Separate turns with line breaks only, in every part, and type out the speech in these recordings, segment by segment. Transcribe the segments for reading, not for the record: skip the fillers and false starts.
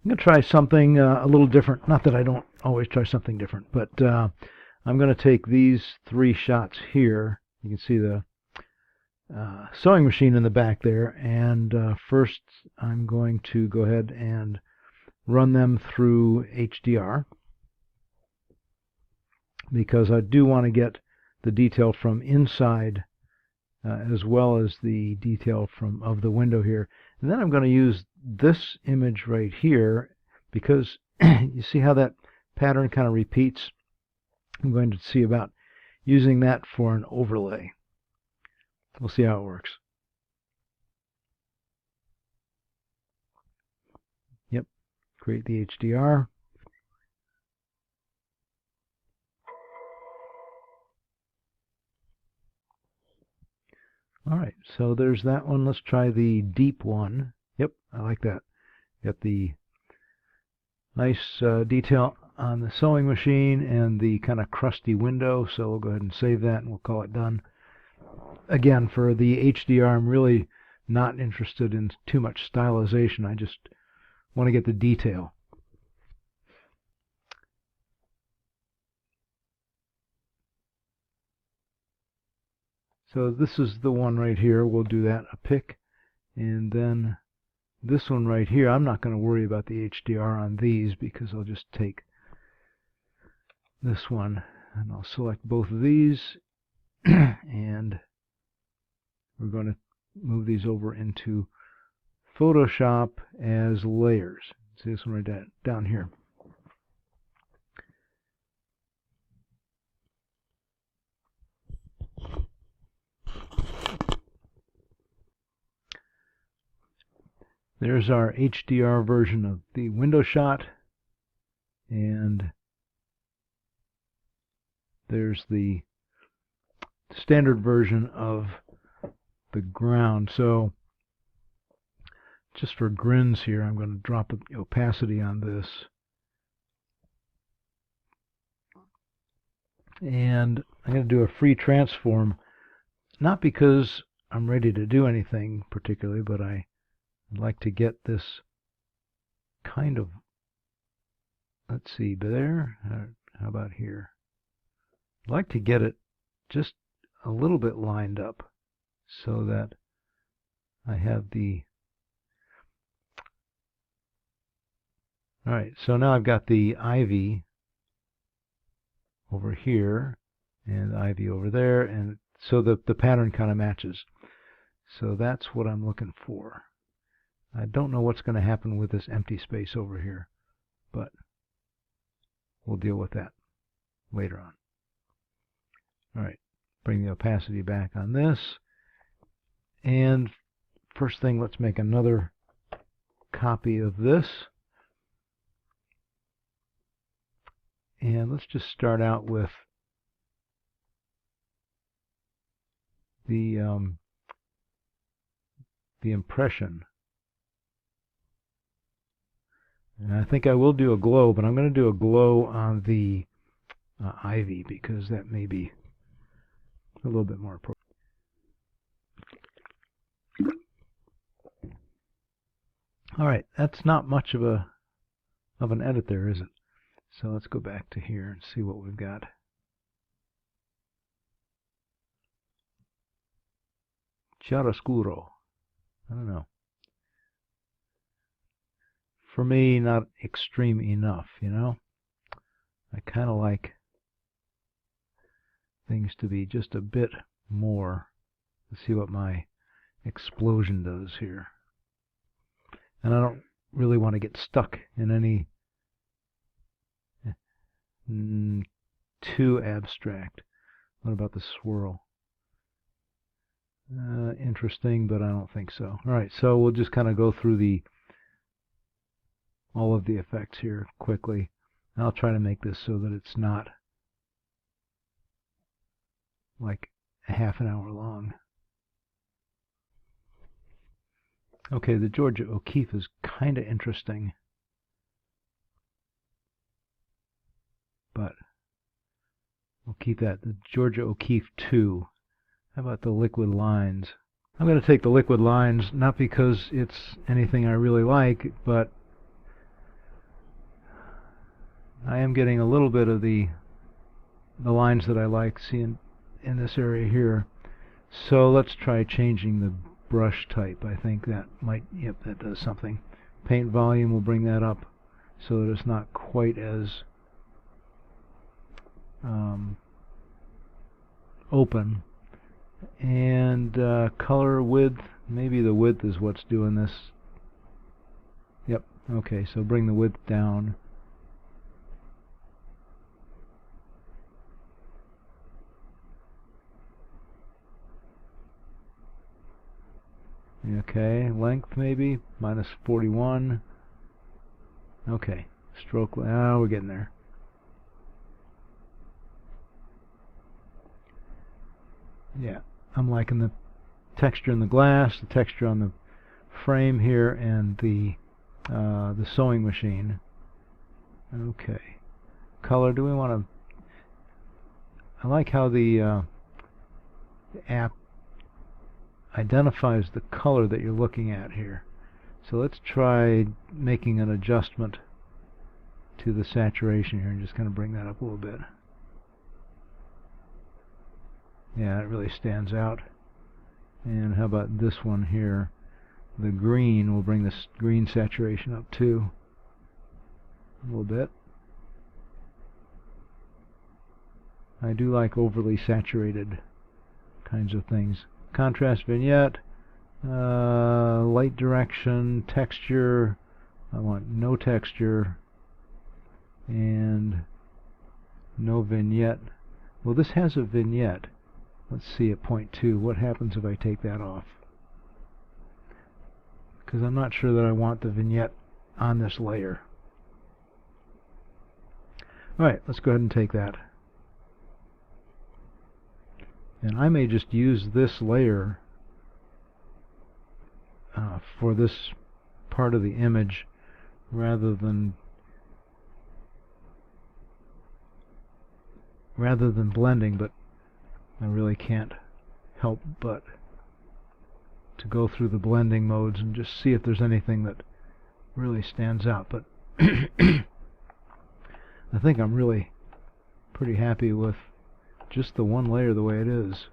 I'm going to try something a little different. Not that I don't always try something different, but I'm going to take these 3 shots here. You can see the sewing machine in the back there, and first I'm going to go ahead and run them through HDR, because I do want to get the detail from inside as well as the detail of the window here. And then I'm going to use this image right here, because you see how that pattern kind of repeats. I'm going to see about using that for an overlay. We'll see how it works. Yep, create the HDR. Alright, so there's that one. Let's try the deep one. Yep, I like that. Got the nice detail on the sewing machine and the kind of crusty window, so we'll go ahead and save that and we'll call it done. Again, for the HDR, I'm really not interested in too much stylization. I just want to get the detail. So this is the one right here. We'll do that, a pick. And then this one right here, I'm not going to worry about the HDR on these, because I'll just take this one and I'll select both of these and we're going to move these over into Photoshop as layers. See this one right down here. There's our HDR version of the window shot, and there's the standard version of the ground. So just for grins here, I'm going to drop the opacity on this, and I'm going to do a free transform, not because I'm ready to do anything particularly, but I'd like to get this kind of, let's see, there, how about here? I'd like to get it just a little bit lined up so that I have the, alright, so now I've got the ivy over here and the ivy over there, and so the pattern kind of matches. So that's what I'm looking for. I don't know what's going to happen with this empty space over here, but we'll deal with that later on. Alright, bring the opacity back on this. And first thing, let's make another copy of this. And let's just start out with the impression. And I think I will do a glow, but I'm going to do a glow on the ivy, because that may be a little bit more appropriate. Alright, that's not much of an edit there, is it? So let's go back to here and see what we've got. Chiaroscuro. I don't know. For me, not extreme enough, you know? I kind of like things to be just a bit more. Let's see what my explosion does here. And I don't really want to get stuck in any too abstract. What about the swirl? Interesting, but I don't think so. Alright, so we'll just kind of go through all of the effects here quickly. I'll try to make this so that it's not like a half an hour long. Okay, the Georgia O'Keeffe is kind of interesting, but we'll keep that. The Georgia O'Keeffe 2. How about the liquid lines? I'm going to take the liquid lines, not because it's anything I really like, but I am getting a little bit of the lines that I like seeing in this area here. So let's try changing the brush type. I think that might, yep, that does something. Paint volume, will bring that up so that it's not quite as open. And color width, maybe the width is what's doing this. Yep, okay, so bring the width down. Okay, length maybe, minus 41. Okay, stroke, we're getting there. Yeah, I'm liking the texture in the glass, the texture on the frame here, and the sewing machine. Okay, color, do we want to... I like how the app identifies the color that you're looking at here. So let's try making an adjustment to the saturation here and just kind of bring that up a little bit. Yeah, it really stands out. And how about this one here? The green, will bring this green saturation up too a little bit. I do like overly saturated kinds of things. Contrast vignette, light direction, texture, I want no texture, and no vignette. Well, this has a vignette. Let's see at point 2, what happens if I take that off? Because I'm not sure that I want the vignette on this layer. Alright, let's go ahead and take that. And I may just use this layer for this part of the image rather than blending, but I really can't help but to go through the blending modes and just see if there's anything that really stands out. But I think I'm really pretty happy with just the one layer the way it is.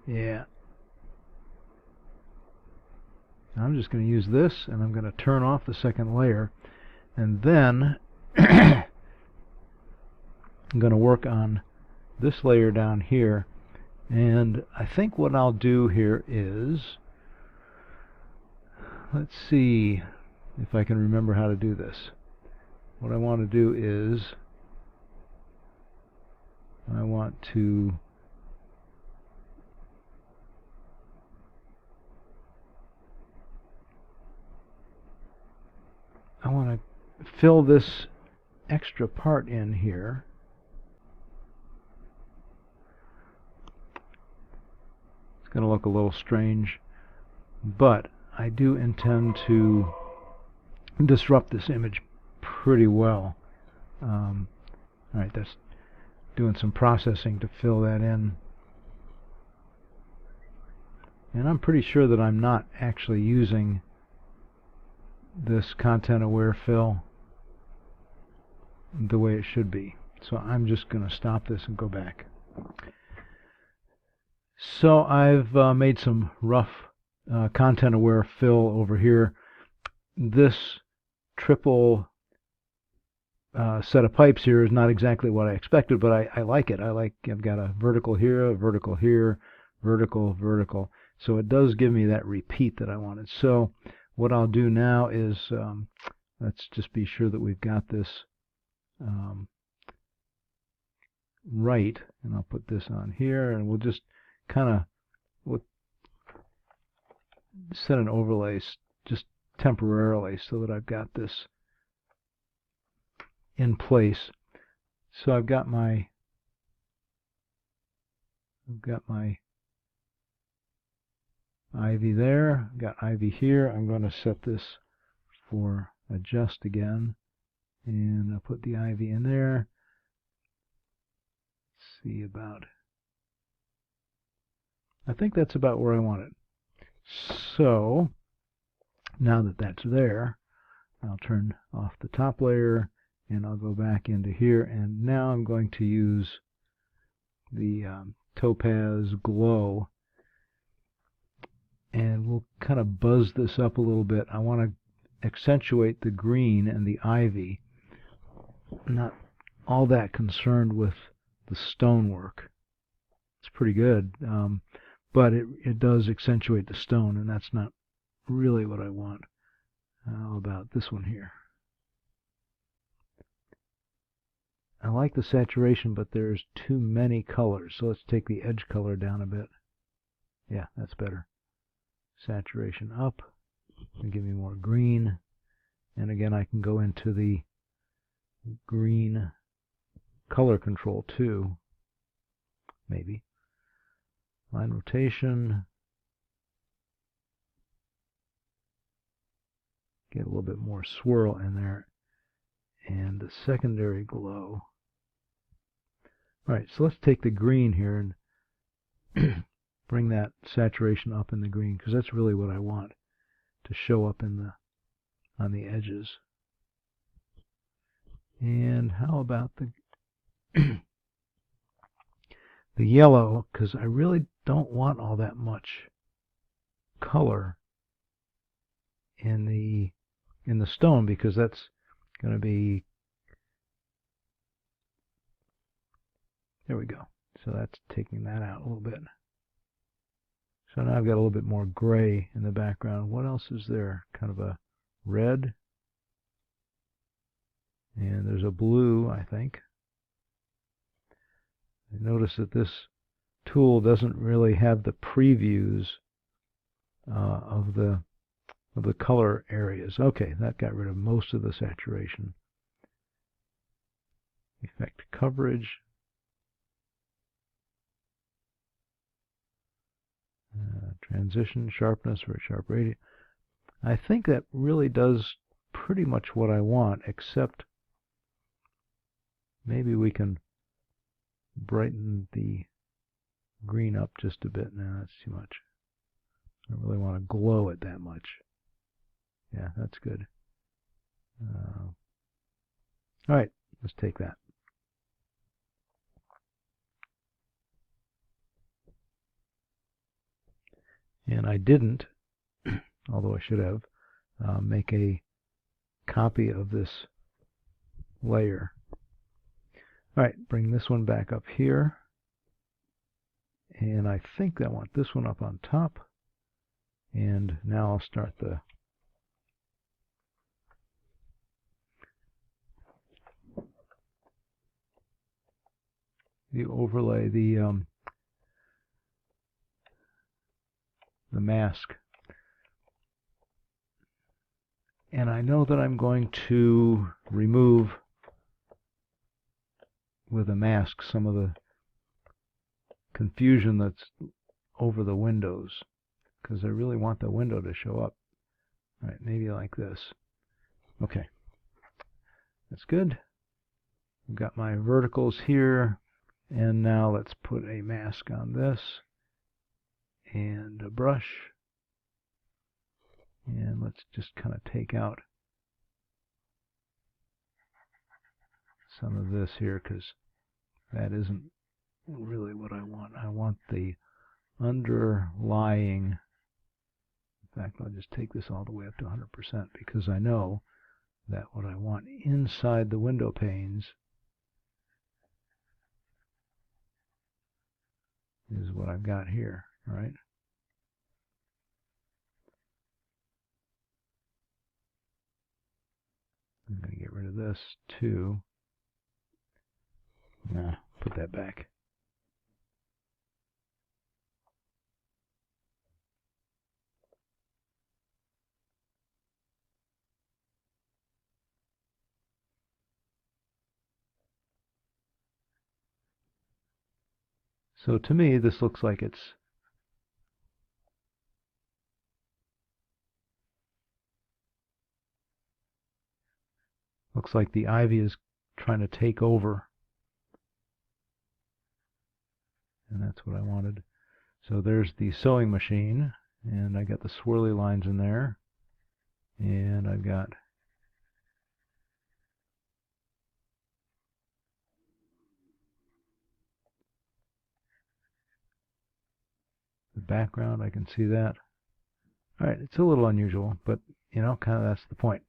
Yeah. I'm just going to use this, and I'm going to turn off the second layer, and then I'm going to work on this layer down here. And I think what I'll do here is, let's see if I can remember how to do this. What I want to do is I want to fill this extra part in here. It's going to look a little strange, but I do intend to disrupt this image pretty well. Alright, that's doing some processing to fill that in. And I'm pretty sure that I'm not actually using this content aware fill the way it should be. So I'm just going to stop this and go back. So I've made some rough content aware fill over here. This triple set of pipes here is not exactly what I expected, but I like it. I've got a vertical here, vertical, vertical. So it does give me that repeat that I wanted. So what I'll do now is, let's just be sure that we've got this right, and I'll put this on here, and we'll just kind of set an overlay just temporarily so that I've got this in place. So I've got my ivy there, I've got ivy here. I'm going to set this for adjust again, and I'll put the ivy in there. Let's see, about, I think that's about where I want it. So now that that's there, I'll turn off the top layer And I'll go back into here, and now I'm going to use the Topaz Glow, and we'll kind of buzz this up a little bit. I want to accentuate the green and the ivy. I'm not all that concerned with the stonework. It's pretty good, but it does accentuate the stone, and that's not really what I want. How about this one here? I like the saturation, but there's too many colors, so let's take the edge color down a bit. Yeah, that's better. Saturation up, and give me more green, and again I can go into the green color control too, maybe. Line rotation, get a little bit more swirl in there, and the secondary glow. Alright, so let's take the green here and bring that saturation up in the green, because that's really what I want to show up in on the edges. And how about the the yellow, because I really don't want all that much color in the stone, because that's going to be, there we go. So that's taking that out a little bit. So now I've got a little bit more gray in the background. What else is there? Kind of a red. And there's a blue, I think. Notice that this tool doesn't really have the previews of the color areas. Okay, that got rid of most of the saturation. Effect coverage. Transition, sharpness, very sharp radius. I think that really does pretty much what I want, except maybe we can brighten the green up just a bit. Now that's too much. I don't really want to glow it that much. Yeah, that's good. Alright, let's take that. And I didn't, although I should have, make a copy of this layer. Alright, bring this one back up here. And I think I want this one up on top. And now I'll start the overlay, the mask. And I know that I'm going to remove with a mask some of the confusion that's over the windows, because I really want the window to show up. All right, maybe like this. Okay, that's good. I've got my verticals here, and now let's put a mask on this and a brush, and let's just kind of take out some of this here, because that isn't really what I want. I want the underlying, in fact, I'll just take this all the way up to 100%, because I know that what I want inside the window panes is what I've got here, right? I'm going to get rid of this too. Nah, put that back. So to me, this looks like the ivy is trying to take over. And that's what I wanted. So there's the sewing machine, and I got the swirly lines in there, and I've got The background, I can see that. All right, it's a little unusual, but you know, kind of that's the point.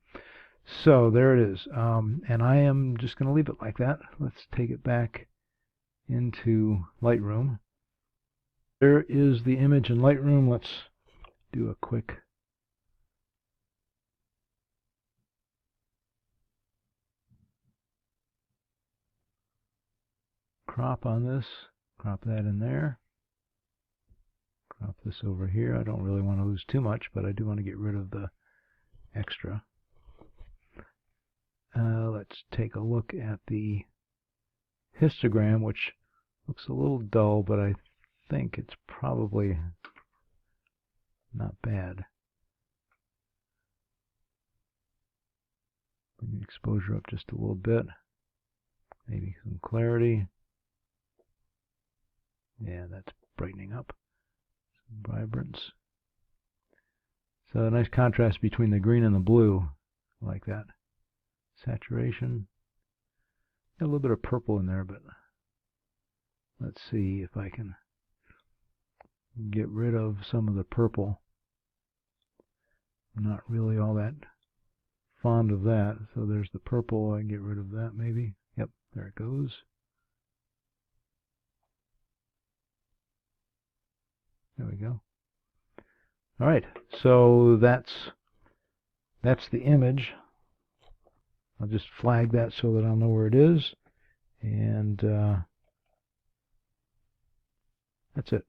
So there it is, and I am just going to leave it like that. Let's take it back into Lightroom. There is the image in Lightroom. Let's do a quick crop on this. Crop that in there. Crop this over here. I don't really want to lose too much, but I do want to get rid of the extra. Let's take a look at the histogram, which looks a little dull, but I think it's probably not bad. Bring the exposure up just a little bit. Maybe some clarity. Yeah, that's brightening up. Some vibrance. So a nice contrast between the green and the blue, like that. Saturation. Got a little bit of purple in there, but let's see if I can get rid of some of the purple. I'm not really all that fond of that. So there's the purple. I can get rid of that maybe. Yep, there it goes. There we go. All right, so that's the image. I'll just flag that so that I'll know where it is, and that's it.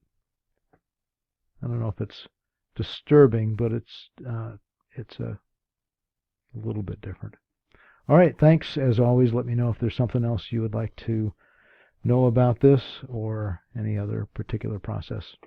I don't know if it's disturbing, but it's a little bit different. All right, thanks. As always, let me know if there's something else you would like to know about this or any other particular process.